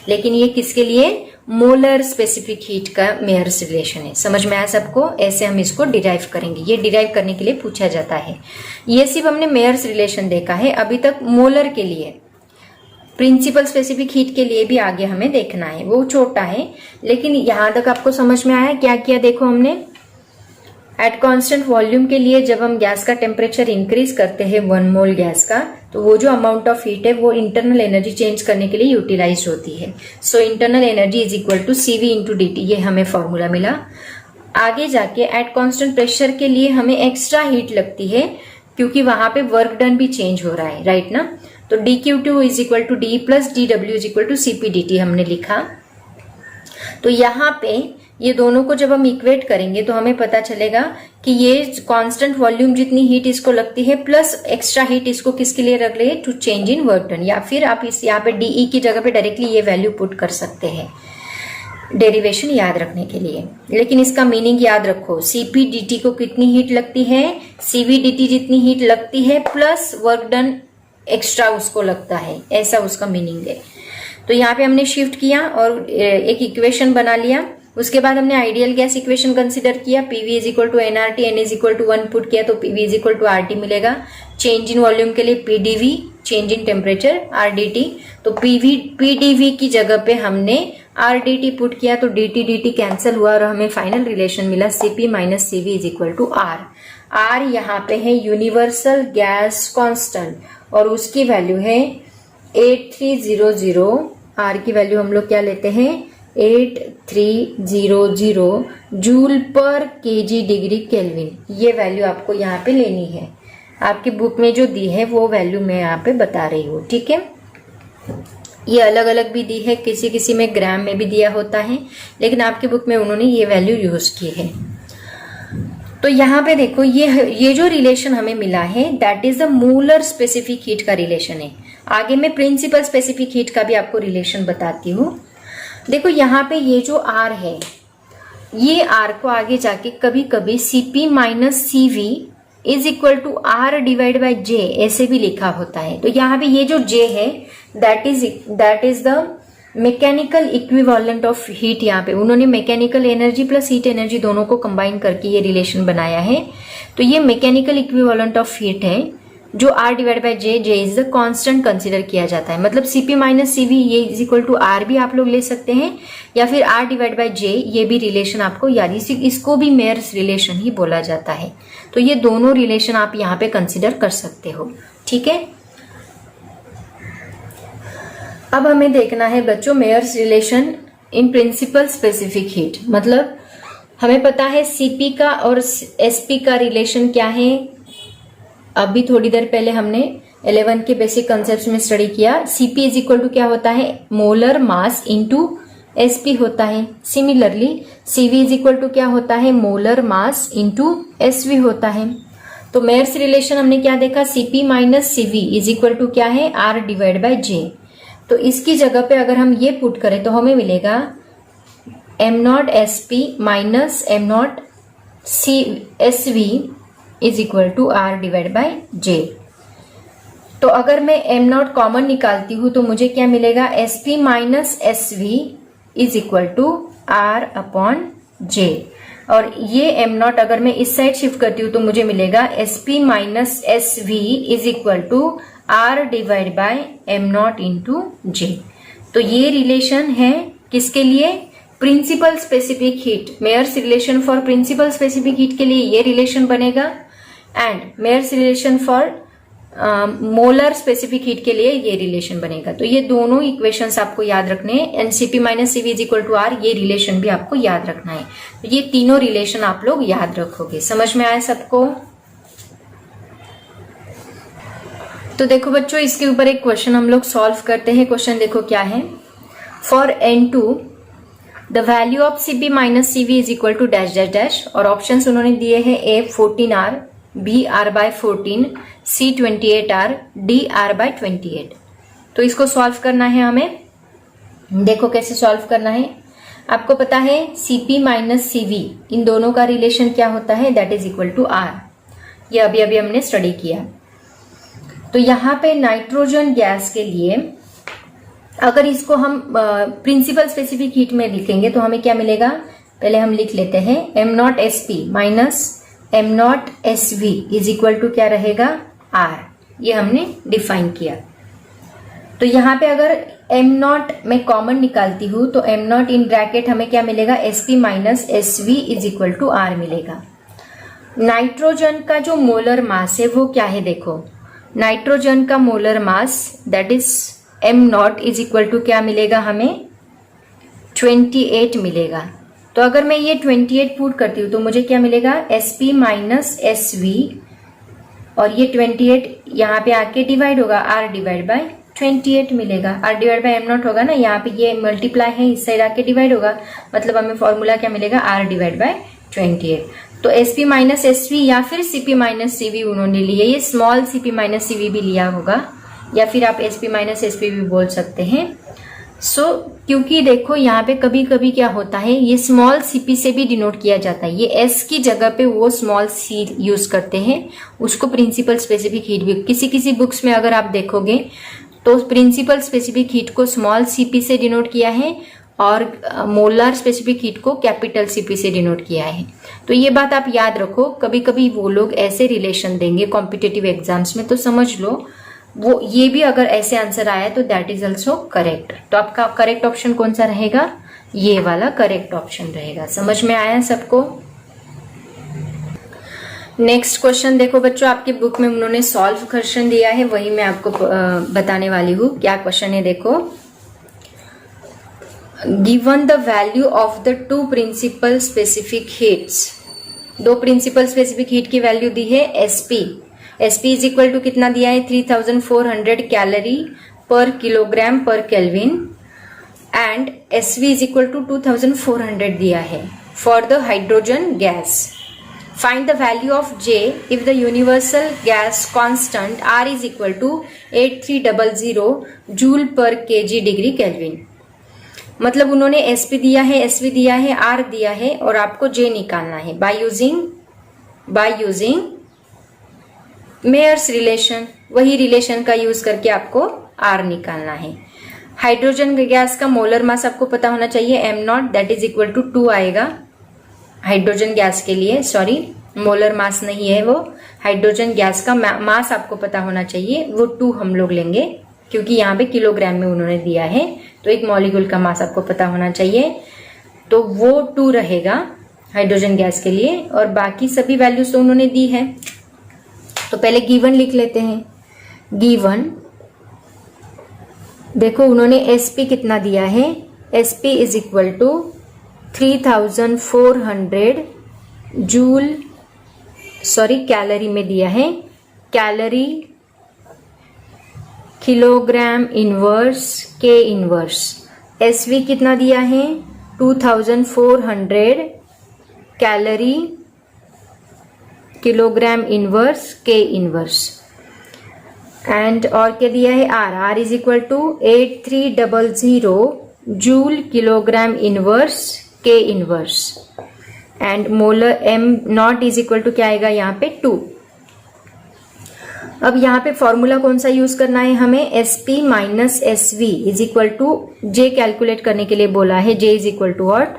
लेकिन ये किसके लिए, मोलर स्पेसिफिक हीट का मेयर्स रिलेशन है। समझ में आया सबको, ऐसे हम इसको डिराइव करेंगे। ये डिराइव करने के लिए पूछा जाता है। ये सिर्फ हमने मेयर्स रिलेशन देखा है अभी तक मोलर के लिए। प्रिंसिपल स्पेसिफिक हीट के लिए भी आगे हमें देखना है, वो छोटा है। लेकिन यहां तक आपको समझ में आया क्या किया, देखो हमने एट कांस्टेंट वॉल्यूम के लिए जब हम गैस का टेम्परेचर इंक्रीज करते हैं 1 मोल गैस का, तो वो जो अमाउंट ऑफ हीट है वो इंटरनल एनर्जी चेंज करने के लिए यूटिलाइज होती है। So internal energy is equal to CV into dt, ये हमें फॉर्मूला मिला। आगे जाके एट कांस्टेंट प्रेशर के लिए हमें एक्स्ट्रा हीट लगती है क्योंकि वहां पे वर्क डन भी चेंज हो रहा है, राइट ना। तो dQ2 is equal to D plus dW is equal to Cp dt हमने लिखा। तो यहाँ पे ये दोनों को जब हम इक्वेट करेंगे तो हमें पता चलेगा कि ये कांस्टेंट वॉल्यूम जितनी हीट इसको लगती है प्लस एक्स्ट्रा हीट इसको किसके लिए रख ले, to change in work done. या फिर आप इस यहाँ पे DE की जगह पे डायरेक्टली ये वैल्यू पुट कर सकते हैं डेरिवेशन याद रखने के लिए। लेकिन इसका मीनिंग याद रखो, Cp dt को कितनी हीट लगती है, Cv dt जितनी हीट लगती है प्लस वर्क डन एक्स्ट्रा उसको लगता है, ऐसा उसका मीनिंग है। तो यहाँ पे हमने शिफ्ट किया और एक इक्वेशन बना लिया। उसके बाद हमने आइडियल गैस इक्वेशन कंसीडर किया, PV is equal to nRT, N is equal to 1 put किया तो PV is equal to RT मिलेगा। चेंज इन वॉल्यूम के लिए PdV, change in temperature RdT। तो PdV की जगह पे हमने RdT पुट किया तो dt कैंसिल हुआ और हमें फाइनल रिलेशन मिला Cp minus CV is equal to R। R यहाँ पे है यूनिवर्सल गैस कांस्टेंट और उसकी वैल्यू है 8300। R की वैल्यू हम लोग क्या लेते हैं, 8300 जूल पर केजी डिग्री केल्विन। ये वैल्यू आपको यहाँ पे लेनी है। आपकी बुक में जो दी है वो वैल्यू मैं यहाँ पे बता रही हूँ, ठीक है। ये अलग अलग भी दी है, किसी किसी में ग्राम में भी दिया होता है, लेकिन आपकी बुक में उन्होंने ये वैल्यू यूज की है। तो यहाँ पे देखो ये जो रिलेशन हमें मिला है that is the molar specific heat का रिलेशन है। आगे मैं प्रिंसिपल स्पेसिफिक हीट का भी आपको रिलेशन बताती हूँ। देखो यहाँ पे ये जो R है, ये R को आगे जाके कभी कभी Cp minus CV is equal to R divide by J ऐसे भी लिखा होता है। तो यहाँ पे ये जो J है that is the mechanical equivalent of heat. यहाँ पे उन्होंने mechanical energy plus heat energy दोनों को कंबाइन करके ये रिलेशन बनाया है। तो ये मैकेनिकल इक्विवेलेंट ऑफ हीट है जो R divide by J is the constant consider किया जाता है। मतलब Cp माइनस CV ये इज इक्वल टू R भी आप लोग ले सकते हैं या फिर R डिवाइड बाई J, ये भी रिलेशन आपको याद, इसको भी मेयर्स रिलेशन ही बोला जाता है। तो ये दोनों रिलेशन आप यहाँ पे कंसीडर कर सकते हो, ठीक है। अब हमें देखना है बच्चों Mayer's relation in principal specific heat. मतलब हमें पता है Cp का और Sp का रिलेशन क्या है। अभी थोड़ी देर पहले हमने 11 के बेसिक कॉन्सेप्ट्स में स्टडी किया। Cp इज इक्वल टू क्या होता है, मोलर मास इंटू Sp होता है। Similarly Cv is equal to क्या होता है, मोलर मास इंटू Sv होता है। तो मेयर्स रिलेशन हमने क्या देखा, Cp minus CV is equal to क्या है, R डिवाइड बाई J। तो इसकी जगह पे अगर हम ये पुट करें तो हमें मिलेगा m0 sp minus m0 sv is equal to r divide by j। तो अगर मैं m0 कॉमन निकालती हूं तो मुझे क्या मिलेगा, sp minus sv is equal to r upon j। और ये m0 अगर मैं इस साइड शिफ्ट करती हूँ तो मुझे मिलेगा sp minus sv is equal to r divide by m0 into j। तो ये रिलेशन है किसके लिए, principal specific heat, Mayer's relation for principal specific heat के लिए ये रिलेशन बनेगा, and Mayer's relation for molar specific heat के लिए ये रिलेशन बनेगा। तो ये दोनों इक्वेशंस आपको याद रखने हैं, and CP minus CV is equal to R, ये रिलेशन भी आपको याद रखना है। तो ये तीनों रिलेशन आप लोग याद रखोगे। समझ में आया सबको? तो देखो बच्चों, इसके ऊपर एक क्वेश्चन हम लोग सॉल्व करते हैं। क्वेश्चन देखो क्या है, for N2 the value of CP minus CV is equal to dash dash dash, और ऑप्शंस उन्होंने दिए हैं A 14R, B R by 14, C 28R, D R by 28। तो इसको सॉल्व करना है हमें। देखो कैसे सॉल्व करना है। आपको पता है CP माइनस CV इन दोनों का रिलेशन क्या होता है, that is equal to R। ये अभी अभी हमने स्टडी किया। तो यहाँ पे नाइट्रोजन गैस के लिए अगर इसको हम प्रिंसिपल स्पेसिफिक हीट में लिखेंगे तो हमें क्या मिलेगा, पहले हम लिख लेते हैं m0 sp minus m0 sv is equal to क्या रहेगा, r। ये हमने डिफाइन किया। तो यहाँ पे अगर m0 में कॉमन निकालती हूं तो m0 इन ब्रैकेट हमें क्या मिलेगा, sp minus sv is equal to r मिलेगा। नाइट्रोजन का जो मोलर मास है वो क्या है, देखो नाइट्रोजन का molar mass that is m0 is equal to क्या मिलेगा हमें, 28 मिलेगा। तो अगर मैं ये 28 पुट करती हूँ तो मुझे क्या मिलेगा, sp माइनस sv, और ये 28 यहाँ पे आके डिवाइड होगा, r डिवाइड बाय 28 मिलेगा। r डिवाइड बाय m0 होगा ना, यहाँ पे ये मल्टीप्लाई है, इस साइड आके डिवाइड होगा, मतलब हमें फॉर्मूला क्या मिलेगा, r डिवाइड बाय 28। तो sp माइनस sv या फिर cp माइनस cv उन्होंने लिए, ये स्मॉल cp माइनस cv भी लिया होगा, या फिर आप sp माइनस sp भी बोल सकते हैं। क्योंकि देखो यहाँ पे कभी कभी क्या होता है, ये स्मॉल cp से भी डिनोट किया जाता है, ये s की जगह पे वो स्मॉल c यूज करते हैं, उसको प्रिंसिपल स्पेसिफिक हीट भी, किसी किसी बुक्स में अगर आप देखोगे तो प्रिंसिपल स्पेसिफिक हीट को स्मॉल cp से डिनोट किया है और मोलर स्पेसिफिक हीट को कैपिटल cp से डिनोट किया है। तो ये बात आप याद रखो, कभी कभी वो लोग ऐसे रिलेशन देंगे कॉम्पिटिटिव एग्जाम्स में, तो समझ लो वो ये भी अगर ऐसे आंसर आया तो दैट इज ऑल्सो करेक्ट। तो आपका करेक्ट ऑप्शन कौन सा रहेगा, ये वाला करेक्ट ऑप्शन रहेगा। समझ में आया सबको? नेक्स्ट क्वेश्चन देखो बच्चों, आपकी बुक में उन्होंने सॉल्व क्वेश्चन दिया है, वही मैं आपको बताने वाली हूँ। क्या क्वेश्चन है देखो, given the value of the two principal specific heats, दो प्रिंसिपल स्पेसिफिक हीट की वैल्यू दी है sp इज इक्वल टू कितना दिया है, 3400 calorie per kilogram per kelvin, and sv is equal to 2400 दिया है for the hydrogen gas. Find the value of j if the universal gas constant r is equal to 8300 joule per kg degree kelvin. मतलब उन्होंने sp दिया है, sv दिया है, r दिया है, और आपको j निकालना है बाय यूजिंग मेयर्स रिलेशन, वही रिलेशन का यूज करके आपको r निकालना है। हाइड्रोजन गैस का मोलर मास आपको पता होना चाहिए m0 that is equal to 2 आएगा हाइड्रोजन गैस के लिए, सॉरी मोलर मास नहीं है वो, हाइड्रोजन गैस का मास आपको पता होना चाहिए, वो 2 हम लोग लेंगे क्योंकि यहाँ पे किलोग्राम में उन्होंने दिया है, तो एक मॉलिक्यूल का मास आपको पता होना चाहिए, तो वो 2 रहेगा हाइड्रोजन गैस के लिए, और बाकी सभी वैल्यूज तो उन्होंने दी है। तो पहले गिवन लिख लेते हैं। गिवन देखो उन्होंने sp कितना दिया है, sp is equal to 3400 joule, sorry calorie में दिया है, कैलोरी किलोग्राम इनवर्स के इनवर्स। sv कितना दिया है, 2400 कैलोरी किलोग्राम इनवर्स के इनवर्स। एंड और क्या दिया है R is equal to 8300 joule kilogram inverse के inverse and molar M naught is equal to क्या आएगा यहाँ पे 2। अब यहाँ पे फॉर्मूला कौन सा यूज करना है हमें, SP minus SV is equal to J calculate करने के लिए बोला है, J is equal to what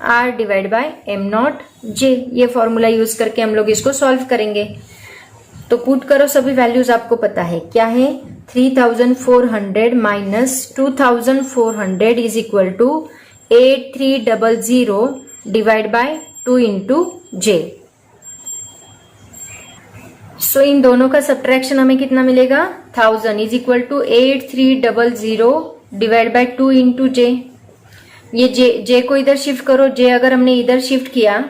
R divide by M naught J. ये फॉर्मूला यूज करके हम लोग इसको सॉल्व करेंगे। तो पुट करो सभी वैल्यूज, आपको पता है क्या है 3400 minus 2400 is equal to 8300 divide by 2 into J. So इन दोनों का सब्ट्रैक्शन हमें कितना मिलेगा 1000 is equal to 8300 divide by 2 into J. ये जे को इधर शिफ्ट करो, जे अगर हमने इधर शिफ्ट किया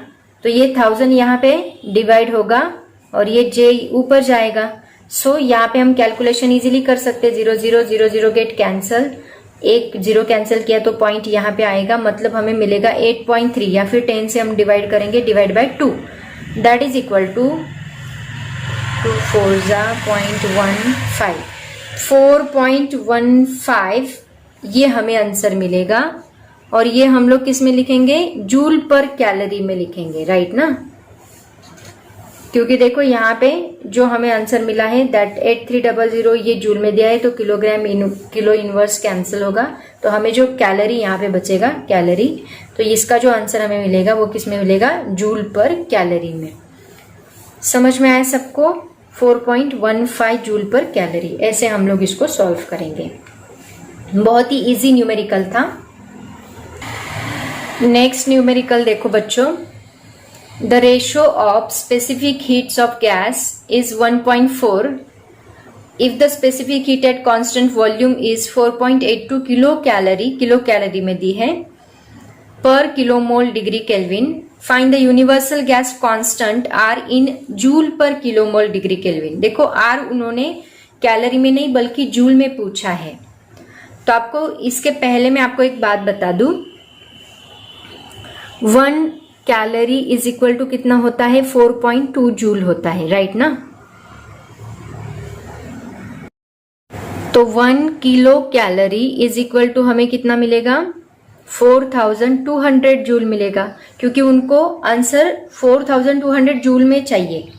तो ये 1000 यहाँ पे डिवाइड होगा और ये जे ऊपर जाएगा। सो यहाँ पे हम कैलकुलेशन इजीली कर सकते हैं, 0 0 0 0 गेट कैंसल, एक 0 कैंसिल किया तो पॉइंट यहाँ पे आएगा, मतलब हमें मिलेगा 8.3 या फिर 10 से हम डिवाइड करेंगे, divide by 2 that is equal to 2 4 0.15 4.15 ये हमें आंसर मिलेगा। और ये हम लोग किस में लिखेंगे, जूल पर कैलोरी में लिखेंगे, राइट ना, क्योंकि देखो यहाँ पे जो हमें आंसर मिला है दैट 8300 ये जूल में दिया है तो किलोग्राम किलो इनवर्स कैंसिल होगा, तो हमें जो कैलोरी यहाँ पे बचेगा कैलोरी, तो इसका जो आंसर हमें मिलेगा वो किस में मिलेगा, जूल पर कैलोरी में। समझ में आया सबको, 4.15 जूल पर कैलोरी। ऐसे हम लोग इसको सॉल्व करेंगे, बहुत ही इजी न्यूमेरिकल था। नेक्स्ट न्यूमेरिकल देखो बच्चों, the ratio of specific heats of gas is 1.4 if the specific heat at constant volume is 4.82 kilo calorie में दी है per kilomole degree kelvin. Find the universal gas constant R in joule per kilomole degree kelvin. देखो R उन्होंने calorie में नहीं बल्कि joule में पूछा है। तो आपको इसके पहले मैं आपको एक बात बता दूं, 1 कैलोरी इज इक्वल टू कितना होता है, 4.2 जूल होता है, राइट ना। तो 1 kilo calorie is equal to हमें कितना मिलेगा, 4200 जूल मिलेगा, क्योंकि उनको आंसर 4200 जूल में चाहिए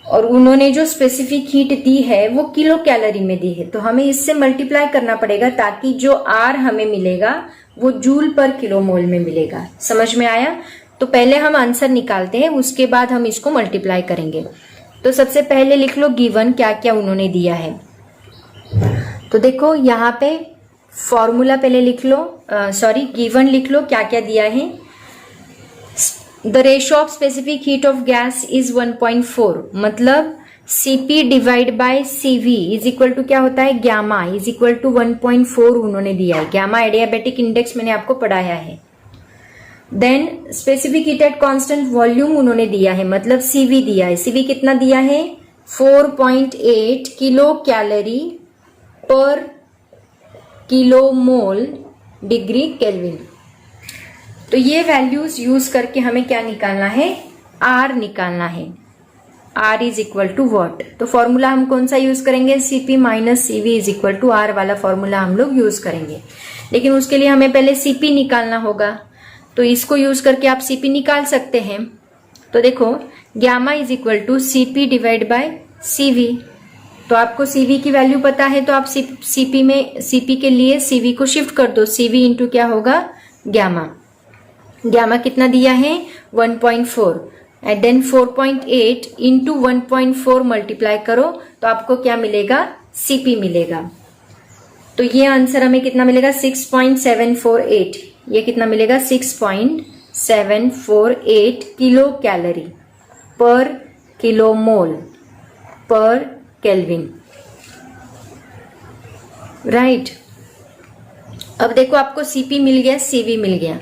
और उन्होंने जो स्पेसिफिक हीट दी है वो किलो कैलोरी में दी है, तो हमें इससे मल्टीप्लाई करना पड़ेगा ताकि जो आर हमें मिलेगा वो जूल पर किलोमोल में मिलेगा। समझ में आया। तो पहले हम आंसर निकालते हैं, उसके बाद हम इसको मल्टीप्लाई करेंगे। तो सबसे पहले लिख लो गिवन क्या क्या उन्होंने दिया है। तो देखो यहाँ पे फॉर्मूला पहले लिख लो, गिवन लिख लो क्या क्या दिया है। The ratio of specific heat of gas is 1.4, मतलब Cp divide by Cv is equal to क्या होता है, गैमा इज इक्वल टू 1.4 उन्होंने दिया है। गैमा एडियाबेटिक इंडेक्स मैंने आपको पढ़ाया है। Then specific heat at constant volume उन्होंने दिया है, मतलब Cv दिया है। Cv कितना दिया है, 4.8 किलो कैलोरी पर किलोमोल डिग्री केल्विन। तो ये वैल्यूज यूज करके हमें क्या निकालना है, R निकालना है। R is equal to what, तो फॉर्मूला हम कौन सा यूज करेंगे, Cp minus Cv is equal to R वाला फॉर्मूला हम लोग यूज करेंगे। लेकिन उसके लिए हमें पहले Cp निकालना होगा, तो इसको यूज करके आप Cp निकाल सकते हैं। तो देखो gamma is equal to Cp divide by Cv, तो आपको Cv की वैल्यू पता है तो आप Cp के लिए Cv को शिफ्ट कर दो। Cv इंटू क्या होगा, गैमा। गैमा कितना दिया है, 1.4 एंड देन 4.8 इंटू 1.4 मल्टीप्लाई करो तो आपको क्या मिलेगा, Cp मिलेगा। तो ये आंसर हमें कितना मिलेगा, 6.748। ये कितना मिलेगा, 6.748 किलो कैलोरी पर किलोमोल पर केल्विन, राइट। अब देखो आपको Cp मिल गया, Cv मिल गया,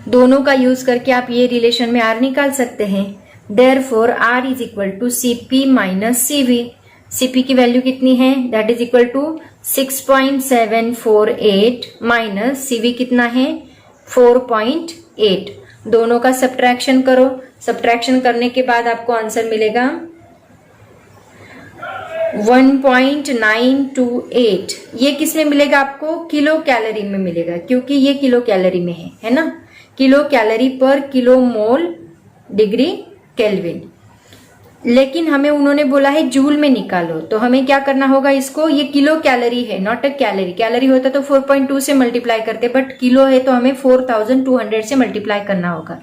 दोनों का यूज करके आप ये रिलेशन में R निकाल सकते हैं। Therefore R is equal to Cp minus Cv। Cp की वैल्यू कितनी है, that is equal to 6.748 minus Cv कितना है, 4.8। दोनों का सब्ट्रैक्शन करो, सब्ट्रैक्शन करने के बाद आपको आंसर मिलेगा 1.928 ये किस में मिलेगा आपको? किलो कैलोरी में मिलेगा, क्योंकि ये किलो कैलोरी में है ना, किलो कैलोरी पर किलो मोल डिग्री केल्विन। लेकिन हमें उन्होंने बोला है जूल में निकालो, तो हमें क्या करना होगा इसको? ये किलो कैलोरी है, नॉट अ कैलोरी। कैलोरी होता तो 4.2 से मल्टीप्लाई करते, बट किलो है तो हमें 4200 से मल्टीप्लाई करना होगा।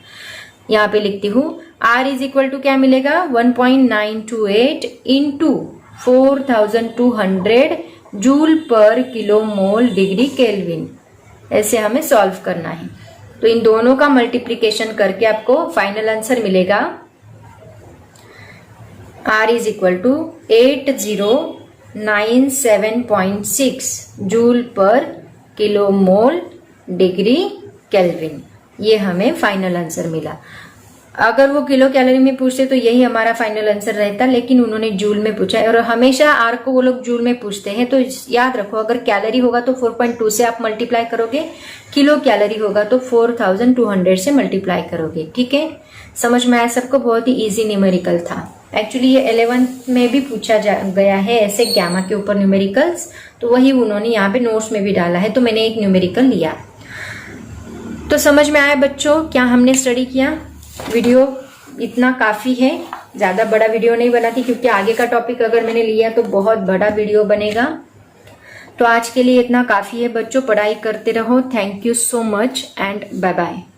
यहाँ पे लिखती हूँ R इज इक्वल टू क्या मिलेगा? 1.928 into 4200 joule per kilo mole degree kelvin. ऐसे हमें सॉल्व करना है। तो इन दोनों का मल्टीप्लीकेशन करके आपको फाइनल आंसर मिलेगा R is equal to 8097.6 joule per kilo mole degree kelvin. ये हमें फाइनल आंसर मिला। अगर वो किलो कैलोरी में पूछते तो यही हमारा फाइनल आंसर रहता, लेकिन उन्होंने जूल में पूछा है, और हमेशा आर को वो लोग जूल में पूछते हैं। तो याद रखो, अगर कैलोरी होगा तो 4.2 से आप मल्टीप्लाई करोगे, किलो कैलोरी होगा तो 4200 से मल्टीप्लाई करोगे। ठीक है, समझ में आया सबको? बहुत ही इजी न्यूमेरिकल था। एक्चुअली ये 11th में भी पूछा गया है ऐसे गैमा के ऊपर न्यूमेरिकल्स, तो वही उन्होंने यहाँ पे नोट्स में भी डाला है, तो मैंने एक न्यूमेरिकल लिया। तो समझ में आया बच्चों क्या हमने स्टडी किया? वीडियो इतना काफी है, ज्यादा बड़ा वीडियो नहीं बनाती, क्योंकि आगे का टॉपिक अगर मैंने लिया तो बहुत बड़ा वीडियो बनेगा। तो आज के लिए इतना काफी है बच्चों, पढ़ाई करते रहो। Thank you so much and bye bye.